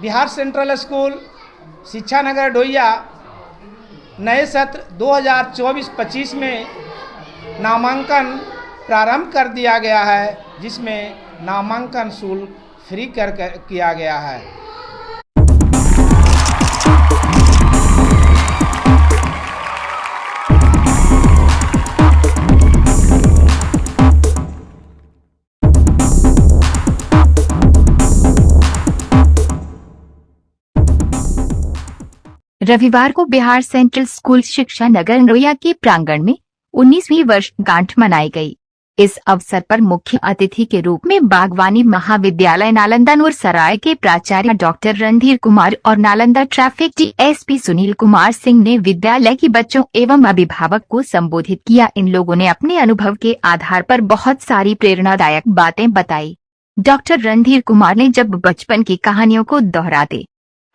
Bihar central school शिक्षा नगर डोइया नए सत्र 2024-25 में नामांकन प्रारंभ कर दिया गया है, जिसमें नामांकन शुल्क फ्री किया गया है। रविवार को बिहार सेंट्रल स्कूल शिक्षा नगर डोइया के प्रांगण में 19वीं वर्षगांठ मनाई गई। इस अवसर पर मुख्य अतिथि के रूप में बागवानी महाविद्यालय नालंदा नूरसराय के प्राचार्य डॉक्टर रणधीर कुमार और नालंदा ट्रैफिक डीएसपी सुनील कुमार सिंह ने विद्यालय के बच्चों एवं अभिभावक को संबोधित किया। इन लोगों ने अपने अनुभव के आधार पर बहुत सारी प्रेरणादायक बातें बताई। डॉक्टर रणधीर कुमार ने जब बचपन की कहानियों को दोहराते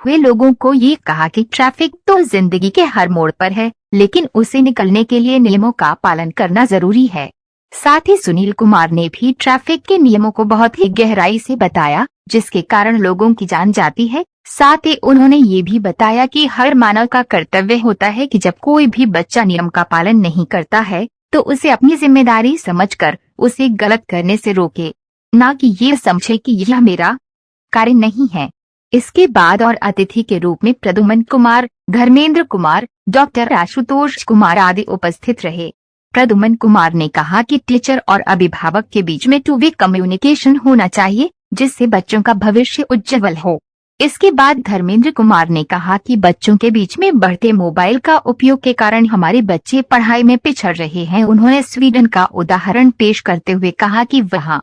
हुए लोगों को ये कहा कि ट्रैफिक तो जिंदगी के हर मोड़ पर है, लेकिन उसे निकलने के लिए नियमों का पालन करना जरूरी है। साथ ही सुनील कुमार ने भी ट्रैफिक के नियमों को बहुत ही गहराई से बताया, जिसके कारण लोगों की जान जाती है। साथ ही उन्होंने ये भी बताया कि हर मानव का कर्तव्य होता है कि जब कोई भी बच्चा नियम का पालन नहीं करता है तो उसे अपनी जिम्मेदारी समझकर उसे गलत करने से रोके, न कि ये समझे कि यह मेरा कार्य नहीं है। इसके बाद और अतिथि के रूप में प्रद्युमन कुमार, धर्मेंद्र कुमार, डॉक्टर आशुतोष कुमार आदि उपस्थित रहे। प्रद्युमन कुमार ने कहा कि टीचर और अभिभावक के बीच में टू वे कम्युनिकेशन होना चाहिए, जिससे बच्चों का भविष्य उज्जवल हो। इसके बाद धर्मेंद्र कुमार ने कहा कि बच्चों के बीच में बढ़ते मोबाइल का उपयोग के कारण हमारे बच्चे पढ़ाई में पिछड़ रहे हैं। उन्होंने स्वीडन का उदाहरण पेश करते हुए कहा कि वहाँ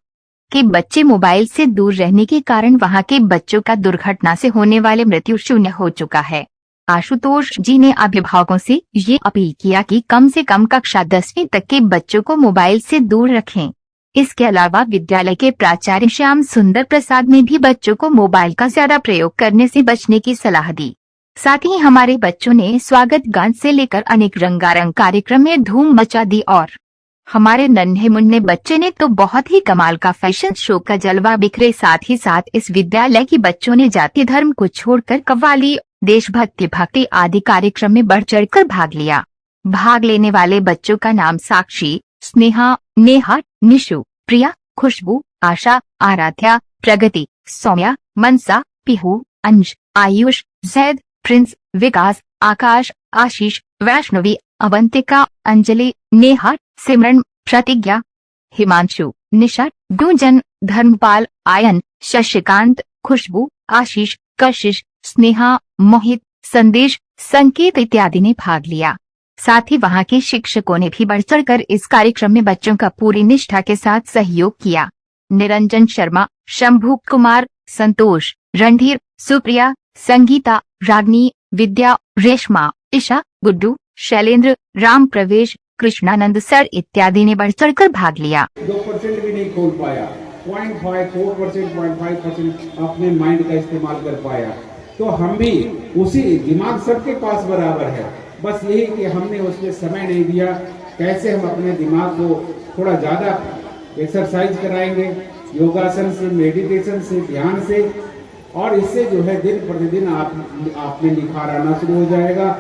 के बच्चे मोबाइल से दूर रहने के कारण वहां के बच्चों का दुर्घटना से होने वाले मृत्यु शून्य हो चुका है। आशुतोष जी ने अभिभावकों से ये अपील किया कि कम से कम कक्षा 10वीं तक के बच्चों को मोबाइल से दूर रखें। इसके अलावा विद्यालय के प्राचार्य श्याम सुंदर प्रसाद ने भी बच्चों को मोबाइल का ज्यादा प्रयोग करने से बचने की सलाह दी। साथ ही हमारे बच्चों ने स्वागत गान से लेकर अनेक रंगारंग कार्यक्रम में धूम मचा दी और हमारे नन्हे मुन्ने बच्चे ने तो बहुत ही कमाल का फैशन शो का जलवा बिखरे। साथ ही साथ इस विद्यालय के बच्चों ने जाति धर्म को छोड़कर कव्वाली, देशभक्ति, भक्ति आदि कार्यक्रम में बढ़ चढ़कर भाग लिया। भाग लेने वाले बच्चों का नाम साक्षी, स्नेहा, नेहा, निशु, प्रिया, खुशबू, आशा, आराध्या, प्रगति, सौम्या, मनसा, पीहू, अंश, आयुष, जैद, प्रिंस, विकास, आकाश, आशीष, वैष्णवी, अवंतिका, अंजलि, नेहा, सिमरन, प्रतिज्ञा, हिमांशु, निशा, गुंजन, धर्मपाल, आयन, शशिकांत, खुशबू, आशीष, कशिश, स्नेहा, मोहित, संदेश, संकेत इत्यादि ने भाग लिया। साथ ही वहां के शिक्षकों ने भी बढ़ चढ़कर इस कार्यक्रम में बच्चों का पूरी निष्ठा के साथ सहयोग किया। निरंजन शर्मा, शंभू कुमार, संतोष, रणधीर, सुप्रिया, संगीता, रागनी, विद्या, रेशमा, ईशा, गुड्डू, शैलेंद्र, राम प्रवेश, कृष्णानंद सर इत्यादि ने बढ़ चढ़कर भाग लिया। 2% भी नहीं खोल पाया, 0.54%, 0.5% अपने माइंड का इस्तेमाल कर पाया। तो हम भी उसी दिमाग सबके पास बराबर है, बस यही कि हमने उसमें समय नहीं दिया। कैसे हम अपने दिमाग को थोड़ा ज्यादा एक्सरसाइज कराएंगे, योगासन से, मेडिटेशन से, ध्यान से, और इससे जो है दिन प्रतिदिन आप में निखार आना शुरू हो जाएगा।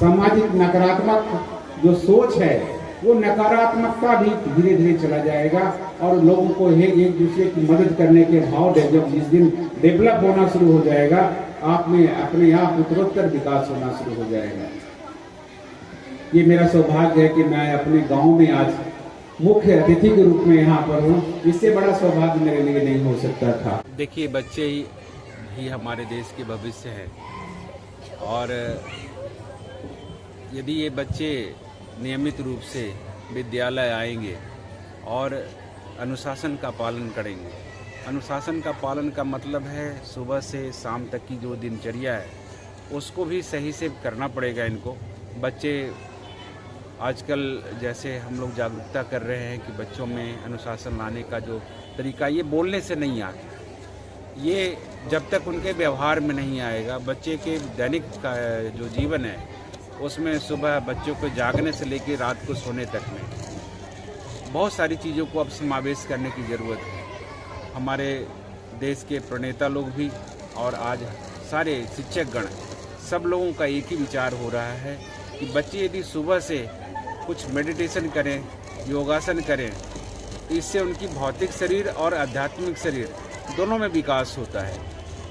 सामाजिक नकारात्मक जो सोच है वो नकारात्मकता भी धीरे धीरे चला जाएगा और लोगों को एक दूसरे की मदद करने के भाव जब जिस दिन डेवलप होना शुरू हो जाएगा, आप में अपने आप उत्तरोत्तर विकास होना शुरू हो जाएगा। ये मेरा सौभाग्य है कि मैं अपने गांव में आज मुख्य अतिथि के रूप में यहाँ पर हूँ। इससे बड़ा सौभाग्य मेरे लिए नहीं हो सकता था। देखिए, बच्चे ही हमारे देश के भविष्य हैं और यदि ये बच्चे नियमित रूप से विद्यालय आएंगे और अनुशासन का पालन करेंगे। अनुशासन का पालन का मतलब है सुबह से शाम तक की जो दिनचर्या है उसको भी सही से करना पड़ेगा इनको। बच्चे आजकल जैसे हम लोग जागरूकता कर रहे हैं कि बच्चों में अनुशासन लाने का जो तरीका ये बोलने से नहीं आता, ये जब तक उनके व्यवहार में नहीं आएगा। बच्चे के दैनिक का जो जीवन है उसमें सुबह बच्चों को जागने से लेकर रात को सोने तक में बहुत सारी चीज़ों को अब समावेश करने की ज़रूरत है। हमारे देश के प्रणेता लोग भी और आज सारे शिक्षकगण सब लोगों का एक ही विचार हो रहा है कि बच्चे यदि सुबह से कुछ मेडिटेशन करें, योगासन करें, तो इससे उनकी भौतिक शरीर और आध्यात्मिक शरीर दोनों में विकास होता है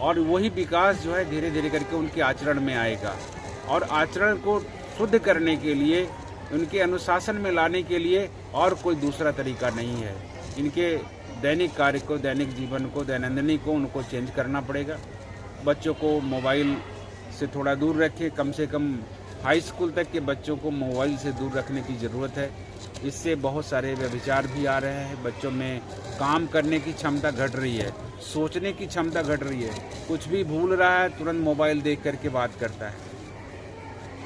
और वही विकास जो है धीरे धीरे करके उनके आचरण में आएगा। और आचरण को शुद्ध करने के लिए, उनके अनुशासन में लाने के लिए और कोई दूसरा तरीका नहीं है। इनके दैनिक कार्य को, दैनिक जीवन को, दैनंदिनी को उनको चेंज करना पड़ेगा। बच्चों को मोबाइल से थोड़ा दूर रखें, कम से कम हाई स्कूल तक के बच्चों को मोबाइल से दूर रखने की ज़रूरत है। इससे बहुत सारे व्यभिचार भी आ रहे हैं, बच्चों में काम करने की क्षमता घट रही है, सोचने की क्षमता घट रही है, कुछ भी भूल रहा है तुरंत मोबाइल देख करके बात करता है।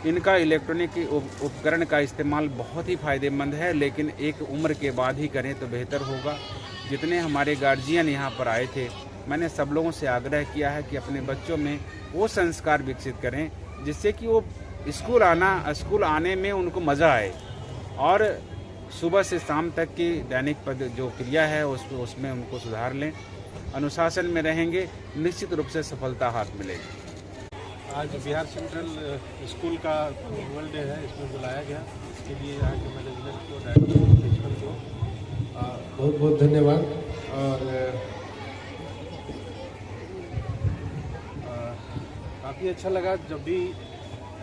इनका इलेक्ट्रॉनिक उपकरण का इस्तेमाल बहुत ही फ़ायदेमंद है, लेकिन एक उम्र के बाद ही करें तो बेहतर होगा। जितने हमारे गार्जियन यहाँ पर आए थे, मैंने सब लोगों से आग्रह किया है कि अपने बच्चों में वो संस्कार विकसित करें जिससे कि वो स्कूल आने में उनको मज़ा आए और सुबह से शाम तक की दैनिक जो क्रिया है उसमें उनको सुधार लें। अनुशासन में रहेंगे, निश्चित रूप से सफलता हाथ मिलेगी। आज बिहार सेंट्रल स्कूल का एनुअल डे है, इसमें बुलाया गया। इसके लिए यहाँ के मैनेजमेंट को, डायरेक्टर को, प्रिंसिपल को बहुत बहुत धन्यवाद। और काफ़ी अच्छा लगा। जब भी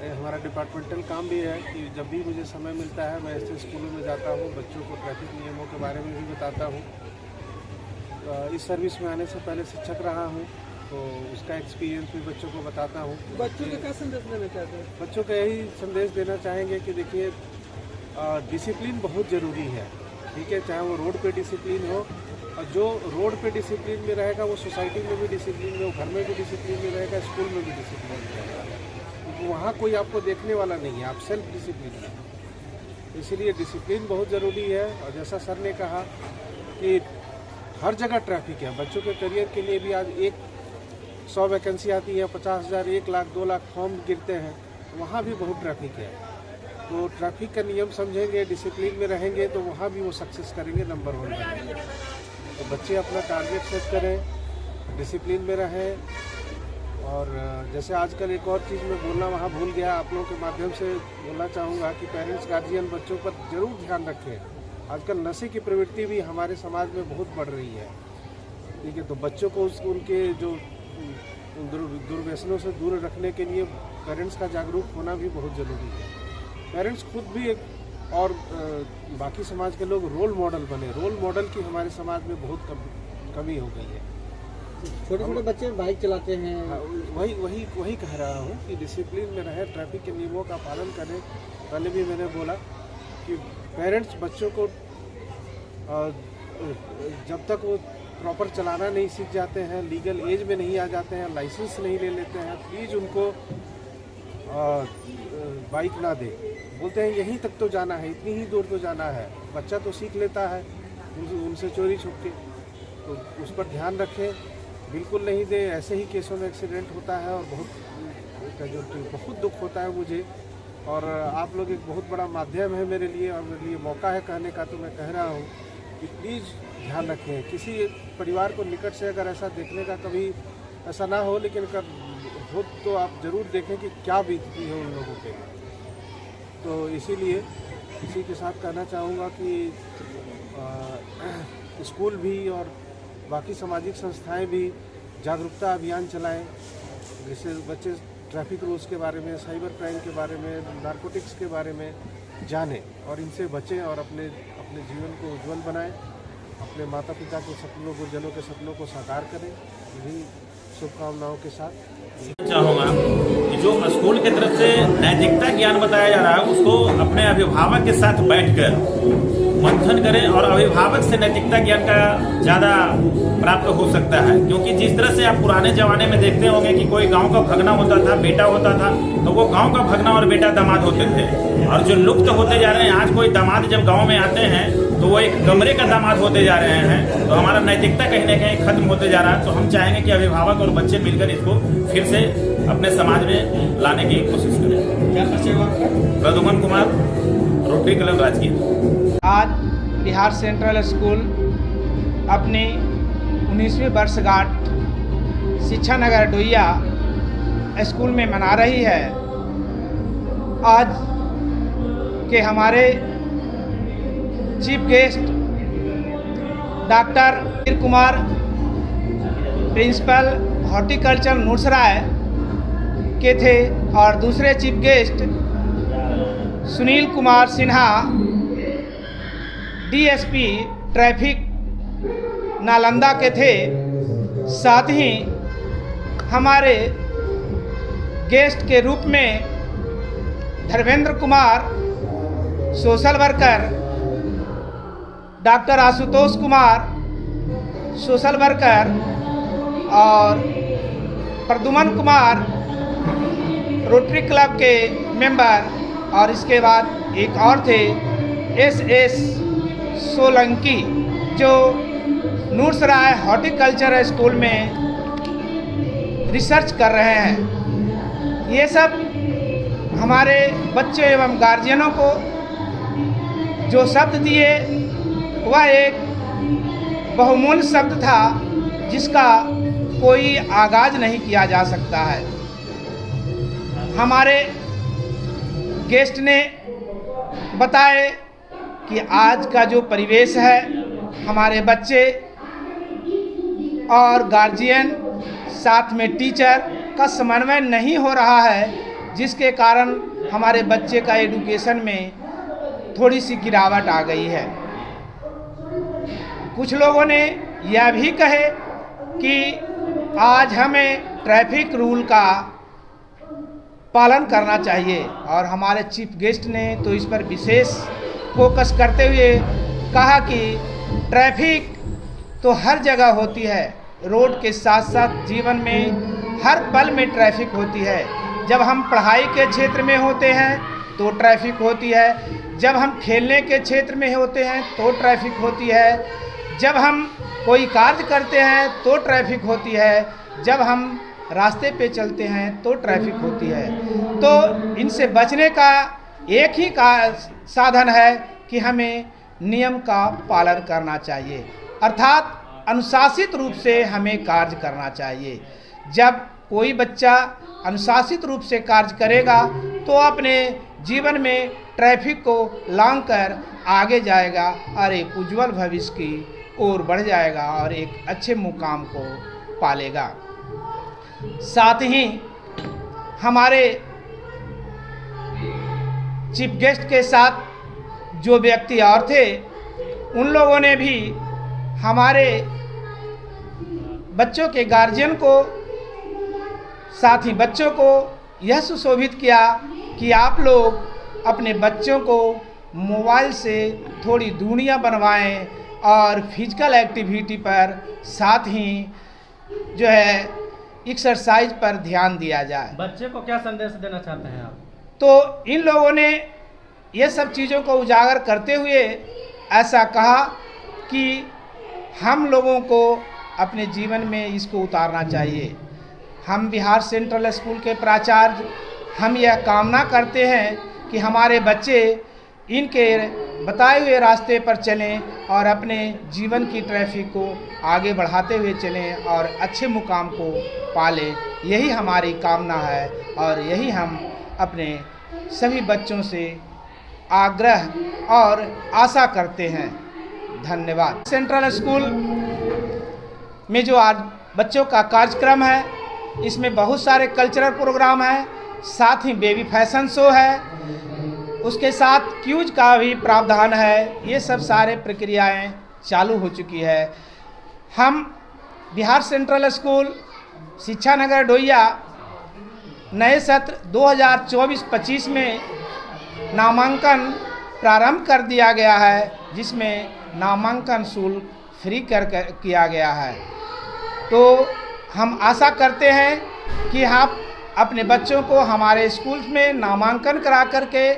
हमारा डिपार्टमेंटल काम भी है कि जब भी मुझे समय मिलता है मैं ऐसे स्कूलों में जाता हूँ, बच्चों को ट्रैफिक नियमों के बारे में भी बताता हूँ। इस सर्विस में आने से पहले शिक्षक रहा हूँ, तो उसका एक्सपीरियंस भी बच्चों को बताता हूँ। बच्चों को क्या संदेश देना चाहते हैं? बच्चों को यही संदेश देना चाहेंगे कि देखिए, डिसिप्लिन बहुत ज़रूरी है, ठीक है। चाहे वो रोड पे डिसिप्लिन हो, और जो रोड पे डिसिप्लिन में रहेगा वो सोसाइटी में भी डिसिप्लिन में, वो घर में भी डिसिप्लिन में रहेगा, स्कूल में भी डिसिप्लिन में रहेगा। तो वहाँ कोई आपको देखने वाला नहीं है, आप सेल्फ डिसिप्लिन है। इसीलिए डिसिप्लिन बहुत ज़रूरी है। और जैसा सर ने कहा कि हर जगह ट्रैफिक है। बच्चों के करियर के लिए भी आज 100 वैकेंसी आती है, 50,000, 1 लाख, 2 लाख फॉर्म गिरते हैं, वहाँ भी बहुत ट्रैफिक है। तो ट्रैफिक का नियम समझेंगे, डिसिप्लिन में रहेंगे, तो वहाँ भी वो सक्सेस करेंगे, नंबर 1 बनेंगे। तो बच्चे अपना टारगेट सेट करें, डिसिप्लिन में रहें। और जैसे आजकल एक और चीज़ मैं बोलना वहाँ भूल गया, आप लोगों के माध्यम से बोलना चाहूँगा कि पेरेंट्स गार्जियन बच्चों पर ज़रूर ध्यान रखें। आजकल नशे की प्रवृत्ति भी हमारे समाज में बहुत बढ़ रही है, ठीक है। तो बच्चों को उनके जो दुर्व्यसनों से दूर रखने के लिए पेरेंट्स का जागरूक होना भी बहुत ज़रूरी है। पेरेंट्स खुद भी एक और बाकी समाज के लोग रोल मॉडल बने। रोल मॉडल की हमारे समाज में बहुत कमी हो गई है। छोटे छोटे बच्चे बाइक चलाते हैं। वही कह रहा हूँ कि डिसिप्लिन में रहे, ट्रैफिक के नियमों का पालन करें। पहले भी मैंने बोला कि पेरेंट्स बच्चों को जब तक वो प्रॉपर चलाना नहीं सीख जाते हैं, लीगल एज में नहीं आ जाते हैं, लाइसेंस नहीं ले लेते हैं, प्लीज़ उनको बाइक ना दे। बोलते हैं यहीं तक तो जाना है, इतनी ही दूर तो जाना है। बच्चा तो सीख लेता है उनसे चोरी छुप के, तो उस पर ध्यान रखें, बिल्कुल नहीं दे। ऐसे ही केसों में एक्सीडेंट होता है और बहुत दुख होता है मुझे। और आप लोग एक बहुत बड़ा माध्यम है मेरे लिए, और मेरे लिए मौका है कहने का, तो मैं कह रहा हूँ कि प्लीज़ ध्यान रखें। किसी परिवार को निकट से अगर ऐसा देखने का कभी ऐसा ना हो, लेकिन हो तो आप ज़रूर देखें कि क्या बीतती है उन लोगों पे। तो इसीलिए इसी के साथ कहना चाहूँगा कि स्कूल भी और बाकी सामाजिक संस्थाएं भी जागरूकता अभियान चलाएं, जिससे बच्चे ट्रैफिक रूल्स के बारे में, साइबर क्राइम के बारे में, नारकोटिक्स के बारे में जानें और इनसे बचें और अपने जीवन को उज्जवल बनाएं। अपने माता पिता के सपनों, गुरुजनों के सपनों को साकार करें। इन्हीं शुभकामनाओं के साथ चाहूँगा कि जो स्कूल की तरफ से नैतिकता ज्ञान बताया जा रहा है, उसको अपने अभिभावक के साथ बैठकर मंथन करें और अभिभावक से नैतिकता ज्ञान का ज़्यादा प्राप्त हो सकता है। क्योंकि जिस तरह से आप पुराने जमाने में देखते होंगे कि कोई गांव का भगना होता था, बेटा होता था, तो वो गांव का भगना और बेटा दामाद होते थे। और जो लुप्त होते जा रहे हैं, आज कोई दामाद जब गाँव में आते हैं तो वो एक कमरे का दामाद होते जा रहे हैं। तो हमारा नैतिकता कहीं ना कहीं खत्म होते जा रहा है। तो हम चाहेंगे कि अभिभावक और बच्चे मिलकर इसको फिर से अपने समाज में लाने की कोशिश करें। क्या परिचय हुआ आपका? Pradyuman Kumar, rotary club Rajgir. आज बिहार सेंट्रल स्कूल अपनी 19वीं वर्षगांठ शिक्षा नगर डोइया स्कूल में मना रही है। आज के हमारे चीफ गेस्ट डॉक्टर वीर कुमार, प्रिंसिपल हॉर्टिकल्चर नूरसराय के थे, और दूसरे chief guest Sunil Kumar Sinha, DSP traffic Nalanda के थे। साथ ही हमारे गेस्ट के रूप में Dharmendra Kumar social worker, doctor Ashutosh Kumar social worker, और प्रद्युमन कुमार रोटरी क्लब के मेंबर, और इसके बाद एक और थे एस सोलंकी जो नूरसराय हॉर्टिकल्चर स्कूल में रिसर्च कर रहे हैं। ये सब हमारे बच्चों एवं गार्जियनों को जो शब्द दिए वह एक बहुमूल्य शब्द था जिसका कोई आगाज नहीं किया जा सकता है। हमारे गेस्ट ने बताए कि आज का जो परिवेश है, हमारे बच्चे और गार्जियन साथ में टीचर का समन्वय नहीं हो रहा है, जिसके कारण हमारे बच्चे का एजुकेशन में थोड़ी सी गिरावट आ गई है। कुछ लोगों ने यह भी कहे कि आज हमें ट्रैफिक रूल का पालन करना चाहिए, और हमारे चीफ गेस्ट ने तो इस पर विशेष फोकस करते हुए कहा कि ट्रैफिक तो हर जगह होती है, रोड के साथ साथ जीवन में हर पल में ट्रैफिक होती है। जब हम पढ़ाई के क्षेत्र में होते हैं तो ट्रैफिक होती है, जब हम खेलने के क्षेत्र में होते हैं तो ट्रैफिक होती है, जब हम कोई कार्य करते हैं तो ट्रैफिक होती है, जब हम रास्ते पे चलते हैं तो ट्रैफिक होती है। तो इनसे बचने का एक ही का साधन है कि हमें नियम का पालन करना चाहिए, अर्थात अनुशासित रूप से हमें कार्य करना चाहिए। जब कोई बच्चा अनुशासित रूप से कार्य करेगा तो अपने जीवन में ट्रैफिक को लांघ कर आगे जाएगा और एक उज्जवल भविष्य की ओर बढ़ जाएगा और एक अच्छे मुकाम को पालेगा। साथ ही हमारे चीफ गेस्ट के साथ जो व्यक्ति और थे, उन लोगों ने भी हमारे बच्चों के गार्जियन को, साथ ही बच्चों को यह सुशोभित किया कि आप लोग अपने बच्चों को मोबाइल से थोड़ी दूरियां बनवाएं और फिजिकल एक्टिविटी पर, साथ ही जो है एक्सरसाइज पर ध्यान दिया जाए। बच्चे को क्या संदेश देना चाहते हैं आप? तो इन लोगों ने ये सब चीज़ों को उजागर करते हुए ऐसा कहा कि हम लोगों को अपने जीवन में इसको उतारना चाहिए। हम बिहार सेंट्रल स्कूल के प्राचार्य हम यह कामना करते हैं कि हमारे बच्चे इनके बताए हुए रास्ते पर चलें और अपने जीवन की ट्रैफिक को आगे बढ़ाते हुए चलें और अच्छे मुकाम को पालें। यही हमारी कामना है और यही हम अपने सभी बच्चों से आग्रह और आशा करते हैं। धन्यवाद। सेंट्रल स्कूल में जो आज बच्चों का कार्यक्रम है, इसमें बहुत सारे कल्चरल प्रोग्राम हैं, साथ ही बेबी फैशन शो है, उसके साथ क्यूज का भी प्रावधान है। ये सब सारे प्रक्रियाएं चालू हो चुकी है। हम बिहार सेंट्रल स्कूल शिक्षा नगर डोइया नए सत्र 2024-25 में नामांकन प्रारंभ कर दिया गया है, जिसमें नामांकन शुल्क फ्री किया गया है। तो हम आशा करते हैं कि आप अपने बच्चों को हमारे स्कूल में नामांकन करा करके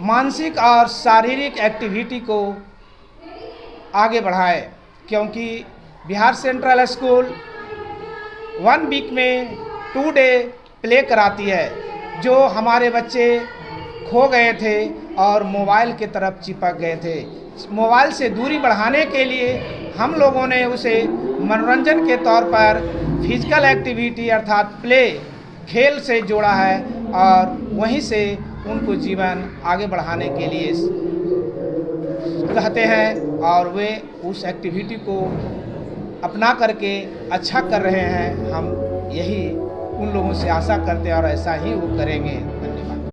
मानसिक और शारीरिक एक्टिविटी को आगे बढ़ाएं, क्योंकि बिहार सेंट्रल स्कूल 1 वीक में 2 डे प्ले कराती है। जो हमारे बच्चे खो गए थे और मोबाइल की तरफ चिपक गए थे, मोबाइल से दूरी बढ़ाने के लिए हम लोगों ने उसे मनोरंजन के तौर पर फिजिकल एक्टिविटी अर्थात प्ले, खेल से जोड़ा है और वहीं से उनको जीवन आगे बढ़ाने के लिए कहते हैं और वे उस एक्टिविटी को अपना करके अच्छा कर रहे हैं। हम यही उन लोगों से आशा करते हैं और ऐसा ही वो करेंगे। धन्यवाद।